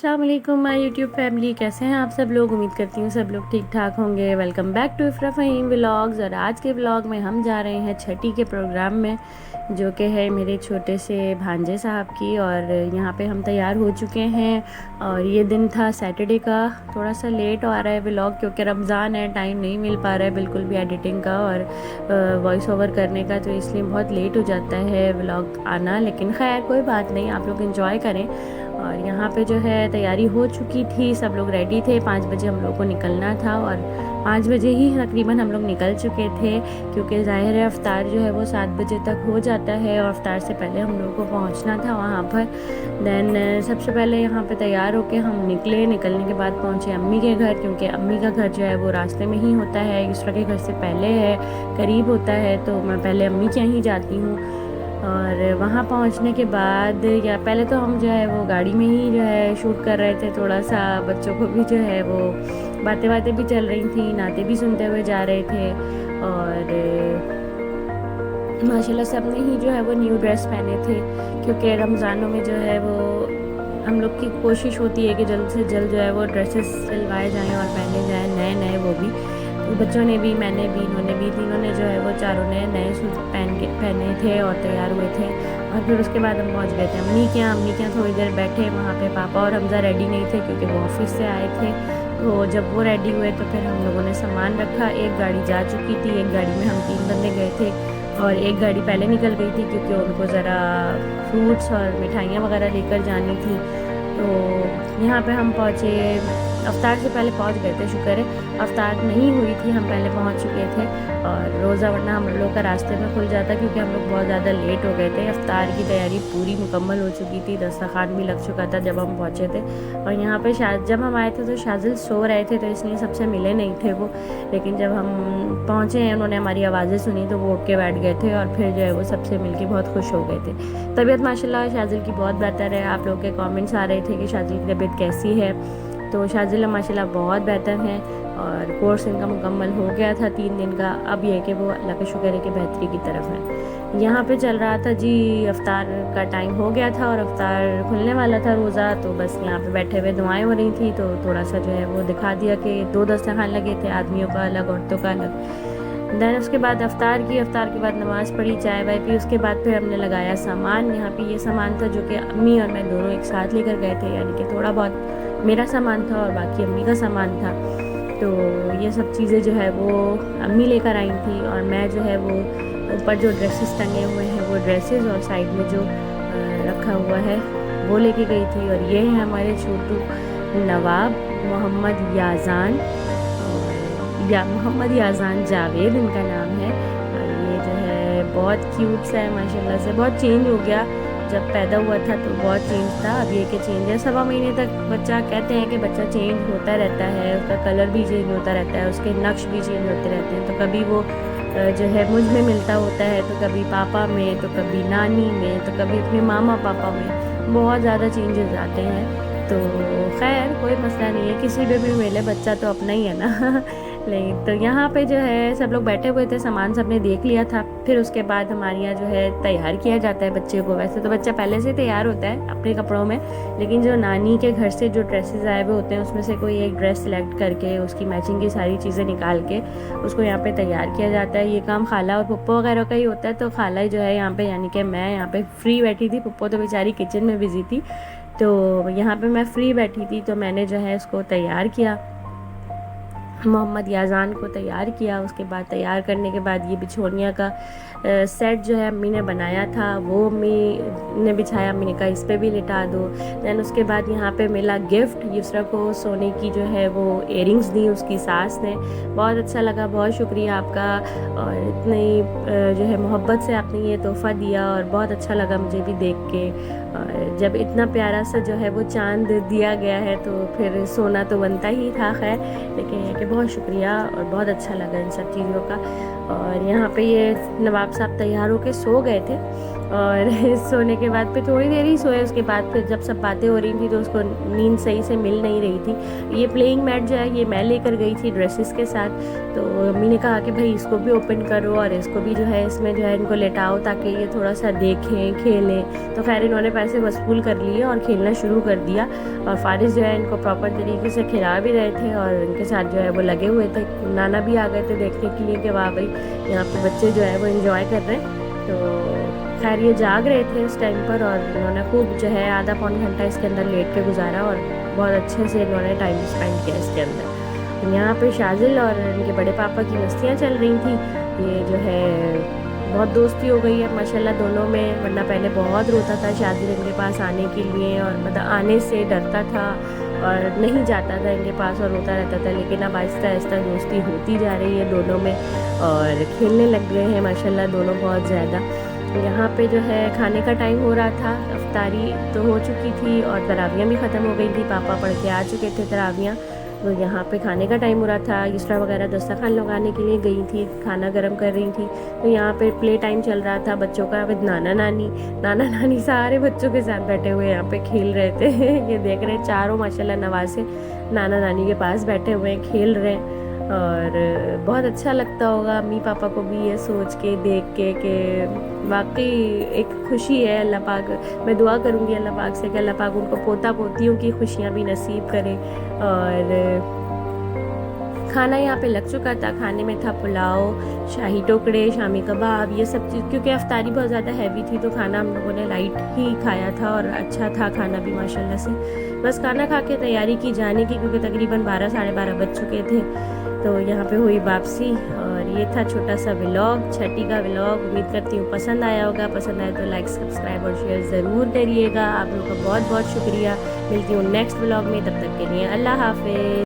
अस्सलाम वालेकुम my YouTube family, कैसे हैं आप सब लोग। उम्मीद करती हूँ सब लोग ठीक ठाक होंगे। Welcome back to Ifra Fahim vlogs. और आज के व्लॉग में हम जा रहे हैं छठी के प्रोग्राम में, जो कि है मेरे छोटे से भांजे साहब की। और यहाँ पे हम तैयार हो चुके हैं और ये दिन था सैटरडे का। थोड़ा सा लेट आ रहा है व्लॉग क्योंकि रमज़ान है, टाइम नहीं मिल पा रहा है बिल्कुल भी एडिटिंग का और वॉइस ओवर करने का, तो इसलिए बहुत लेट हो जाता है व्लॉग आना। लेकिन खैर कोई बात नहीं, आप लोग इन्जॉय करें। और यहाँ पे जो है तैयारी हो चुकी थी, सब लोग रेडी थे। 5 बजे हम लोग को निकलना था और 5 बजे ही तकरीबन हम लोग निकल चुके थे, क्योंकि ज़ाहिर है अफ्तार जो है वो 7 बजे तक हो जाता है और अफ्तार से पहले हम लोग को पहुँचना था वहाँ पर। देन सबसे पहले यहाँ पे तैयार होके हम निकले। निकलने के बाद पहुँचे अम्मी के घर, क्योंकि अम्मी का घर जो है वो रास्ते में ही होता है, यूसरा के घर से पहले है, करीब होता है, तो मैं पहले अम्मी के यहाँ ही जाती हूँ। और वहाँ पहुँचने के बाद या पहले तो हम जो है वो गाड़ी में ही जो है शूट कर रहे थे थोड़ा सा। बच्चों को भी जो है वो बातें भी चल रही थी, नाते भी सुनते हुए जा रहे थे। और माशाल्लाह सब ने ही जो है वो न्यू ड्रेस पहने थे, क्योंकि रमज़ानों में जो है वो हम लोग की कोशिश होती है कि जल्द से जल्द जो है वो ड्रेसेस सिलवाए जाएँ और पहने जाएँ नए नए। वो भी तो बच्चों ने भी, मैंने भी, इन्होंने भी, तीनों ने जो है वो चारों ने नए सूट पहने थे और तैयार हुए थे। और फिर उसके बाद हम पहुंच गए थे अम्मी के यहाँ थोड़ी देर बैठे वहाँ पे। पापा और हमजा रेडी नहीं थे क्योंकि वो ऑफिस से आए थे, तो जब वो रेडी हुए तो फिर हम लोगों ने सामान रखा। एक गाड़ी जा चुकी थी, एक गाड़ी में हम 3 बंदे गए थे और एक गाड़ी पहले निकल गई थी क्योंकि उनको ज़रा फ्रूट्स और मिठाइयाँ वगैरह लेकर जानी थी। तो यहाँ पे हम पहुँचे, अफ्तार से पहले पहुँच गए थे। शुक्र है अफ्तार नहीं हुई थी, हम पहले पहुँच चुके थे। और रोज़ा वरना हम लोग का रास्ते में खुल जाता क्योंकि हम लोग बहुत ज़्यादा लेट हो गए थे। अफ्तार की तैयारी पूरी मुकम्मल हो चुकी थी, दस्तरखान भी लग चुका था जब हम पहुँचे थे। और यहाँ पे जब हम आए थे तो शाजिल सो रहे थे, तो इसलिए सबसे मिले नहीं थे वो। लेकिन जब हम पहुँचे हैं, उन्होंने हमारी आवाज़ें सुनी तो वो उठ के बैठ गए थे और फिर जो है वो सबसे मिल के बहुत खुश हो गए थे। तबीयत माशाल्लाह शाजिल की बहुत बेहतर है। आप लोग के कमेंट्स आ रहे थे कि शाजिल की तबीयत कैसी है, तो शाजिल माशाल्लाह बहुत बेहतर हैं और कोर्स इनका मुकम्मल हो गया था 3 दिन का। अब यह है कि वो अल्लाह का शुक्र है कि बेहतरी की तरफ है। यहाँ पे चल रहा था जी, अफ्तार का टाइम हो गया था और अफ्तार खुलने वाला था रोज़ा, तो बस यहाँ पे बैठे हुए दुआएं हो रही थी, तो थोड़ा सा जो है वो दिखा दिया कि 2 दस्तरखान लगे थे, आदमियों का अलग, औरतों का अलग। दैन उसके बाद अफ्तार के बाद नमाज़ पढ़ी, चाय वाय पी। उसके बाद फिर हमने लगाया सामान। यहाँ पे ये सामान था जो कि अम्मी और मैं दोनों एक साथ लेकर गए थे, यानी कि थोड़ा बहुत मेरा सामान था और बाकी अम्मी का सामान था। तो ये सब चीज़ें जो है वो अम्मी लेकर आई थी और मैं जो है वो ऊपर जो ड्रेसेस टंगे हुए हैं वो ड्रेसेस और साइड में जो रखा हुआ है वो लेके गई थी। और ये है हमारे छोटू नवाब मोहम्मद याज़ान, या मोहम्मद याज़ान जावेद इनका नाम है। और ये जो है बहुत क्यूट सा है माशाल्लाह से। बहुत चेंज हो गया, जब पैदा हुआ था तो बहुत चेंज था, अब ये कि चेंज है। 1.25 महीने तक बच्चा, कहते हैं कि बच्चा चेंज होता रहता है, उसका कलर भी चेंज होता रहता है, उसके नक्श भी चेंज होते रहते हैं। तो कभी वो जो है मुझ में मिलता होता है, तो कभी पापा में, तो कभी नानी में, तो कभी अपने मामा पापा में। बहुत ज़्यादा चेंजेस आते हैं, तो खैर कोई मसला नहीं है, किसी पे भी मिले बच्चा तो अपना ही है ना। लेकिन तो यहाँ पे जो है सब लोग बैठे हुए थे, सामान सबने देख लिया था। फिर उसके बाद हमारे यहाँ जो है तैयार किया जाता है बच्चे को। वैसे तो बच्चा पहले से तैयार होता है अपने कपड़ों में, लेकिन जो नानी के घर से जो ड्रेसेस आए हुए होते हैं उसमें से कोई एक ड्रेस सेलेक्ट करके उसकी मैचिंग की सारी चीज़ें निकाल के उसको यहाँ पे तैयार किया जाता है। ये काम खाला और पप्पो वगैरह का ही होता है। तो खाला ही जो है यहाँ पे, यानी कि मैं यहाँ पे फ्री बैठी थी, पप्पो तो बेचारी किचन में बिजी थी, तो यहाँ पे मैं फ्री बैठी थी, तो मैंने जो है उसको तैयार किया, मोहम्मद याज़ान को तैयार किया। उसके बाद तैयार करने के बाद ये बिछोनिया का सेट जो है अम्मी ने बनाया था वो अम्मी ने बिछाया। अम्मी ने कहा इस पर भी लिटा दो। दैन उसके बाद यहाँ पे मिला गिफ्ट, यूसरा को सोने की जो है वो इयरिंग्स दी उसकी सास ने। बहुत अच्छा लगा, बहुत शुक्रिया आपका, और इतनी जो है मोहब्बत से आपने ये तोहफ़ा दिया और बहुत अच्छा लगा मुझे भी देख के। और जब इतना प्यारा सा जो है वो चांद दिया गया है तो फिर सोना तो बनता ही था। खैर लेकिन ये कि बहुत शुक्रिया और बहुत अच्छा लगा इन सब चीज़ों का। और यहाँ पे ये नवाब साहब तैयार होके सो गए थे और सोने के बाद फिर थोड़ी देर ही सोए, उसके बाद फिर जब सब बातें हो रही थी तो उसको नींद सही से मिल नहीं रही थी। ये प्लेइंग मैट जो है ये मैं लेकर गई थी ड्रेसेस के साथ, तो अम्मी ने कहा कि भाई इसको भी ओपन करो और इसको भी जो है इसमें जो है इनको लेटाओ ताकि ये थोड़ा सा देखें खेलें। तो खैर इन्होंने पैसे वसूल कर लिए और खेलना शुरू कर दिया, और फारिस जो है इनको प्रॉपर तरीके से खिला भी रहे थे और इनके साथ जो है वो लगे हुए थे। नाना भी आ गए थे देखने के लिए कि वाह भाई यहाँ पे बच्चे जो है वो इन्जॉय कर रहे हैं। तो खैर ये जाग रहे थे उस टाइम पर, और इन्होंने खूब जो है आधा पौन घंटा इसके अंदर लेट के गुजारा और बहुत अच्छे से इन्होंने टाइम स्पेंड किया इसके अंदर। यहाँ पे शाजिल और इनके बड़े पापा की मस्तियाँ चल रही थी। ये जो है बहुत दोस्ती हो गई है माशाल्लाह दोनों में, वरना पहले बहुत रोता था शाजिल इनके पास आने के लिए, और मतलब आने से डरता था और नहीं जाता था इनके पास और रोता रहता था। लेकिन अब आहिस्ता आहिस्ता दोस्ती होती जा रही है दोनों में और खेलने लग गए हैं माशाल्लाह दोनों बहुत ज़्यादा। यहाँ पे जो है खाने का टाइम हो रहा था, अफ्तारी तो हो चुकी थी और तरावियाँ भी ख़त्म हो गई थी, पापा पढ़ के आ चुके थे तरावियाँ। तो यहाँ पे खाने का टाइम हो रहा था, इस्रा वगैरह दस्तरखान लगाने के लिए गई थी, खाना गर्म कर रही थी। तो यहाँ पे प्ले टाइम चल रहा था बच्चों का विद नाना नानी सारे बच्चों के साथ बैठे हुए यहाँ पे खेल रहे थे ये देख रहे हैं चारों माशाल्लाह नवासे नाना नानी के पास बैठे हुए हैं, खेल रहे हैं। और बहुत अच्छा लगता होगा अम्मी पापा को भी ये सोच के देख के कि वाकई एक खुशी है। अल्लाह पाक, मैं दुआ करूँगी अल्लाह पाक से कि अल्लाह पाक उनको पोता पोतियों की खुशियाँ भी नसीब करे। और खाना यहाँ पे लग चुका था, खाने में था पुलाव, शाही टोकरे, शामी कबाब, ये सब चीज़, क्योंकि अफ्तारी बहुत ज़्यादा हैवी थी तो खाना हम लोगों ने लाइट ही खाया था और अच्छा था खाना भी माशाल्लाह से। बस खाना खा के तैयारी की जाने की, क्योंकि तकरीबन 12 साढ़े 12 बज चुके थे। तो यहाँ पे हुई वापसी, और ये था छोटा सा व्लॉग, छठी का व्लॉग। उम्मीद करती हूँ पसंद आया होगा, पसंद आए तो लाइक सब्सक्राइब और शेयर ज़रूर करिएगा। आप लोगों का बहुत बहुत शुक्रिया। मिलती हूँ नेक्स्ट व्लॉग में, तब तक के लिए अल्लाह हाफिज़।